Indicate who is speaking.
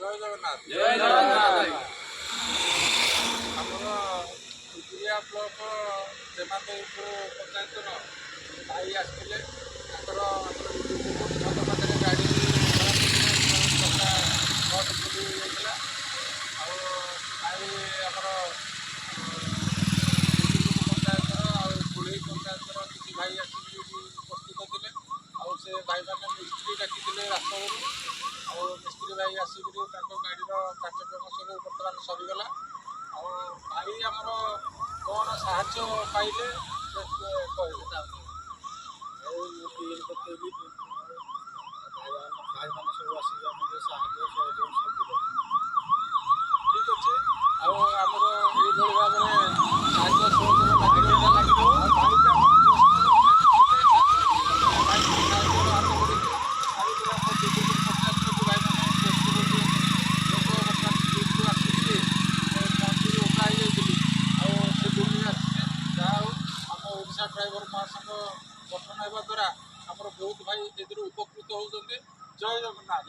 Speaker 1: ଜୟ ଜଗନ୍ନାଥ।
Speaker 2: ଜୟ ଜଗନ୍ନାଥ।
Speaker 1: ଆମର କୁକୁରିଆ ବ୍ଲକ ଦେମାଦେବୀପୁର ପଞ୍ଚାୟତର ଭାଇ ଆସିଥିଲେ। ତାଙ୍କର ଛକ ପାଖରେ ଗାଡ଼ି ଚକା ବସ୍ ବୁଲି ଯାଇଥିଲା। ଆଉ ଭାଇ ଆମର ପଞ୍ଚାୟତର ଆଉ କୁଳେଇ ପଞ୍ଚାୟତର କିଛି ଭାଇ ଆସିକି ଉପସ୍ଥିତ ଥିଲେ। ଆଉ ସେ ଭାଇମାନେ ମିସ୍ତ୍ରୀ ଡାକିଥିଲେ ରାସ୍ତାରୁ। ଆଉ ମିସ୍ତ୍ରୀ ଭାଇ ଆସିକରି ତାଙ୍କ ଗାଡ଼ିର କାର୍ଯ୍ୟକ୍ରମ ସବୁ ବର୍ତ୍ତମାନ ସରିଗଲା। ଆଉ ଭାଇ ଆମର କ'ଣ ସାହାଯ୍ୟ ପାଇଲେ କହିଲେ?
Speaker 2: ଆଉ ମୁଁ ପିଏଲ୍ ପକେଇଲି ଭାଇମାନେ ସବୁ ଆସିକି ଆମକୁ ସାହାଯ୍ୟ ସହଯୋଗ ସବୁ ଦେଲେ।
Speaker 1: ଠିକ୍ ଅଛି। ଆଉ ଆମର ଏଇଭଳି ଭାବରେ ସାହାଯ୍ୟ ସହଯୋଗ ଲାଗିରହିବ। ଓଡ଼ିଶା ଡ୍ରାଇଭର ମହାସଂଘ ଗଠନ ହେବା ଦ୍ୱାରା ଆମର ବହୁତ ଭାଇ ଏଥିରୁ ଉପକୃତ ହେଉଛନ୍ତି। ଜୟ ଜଗନ୍ନାଥ।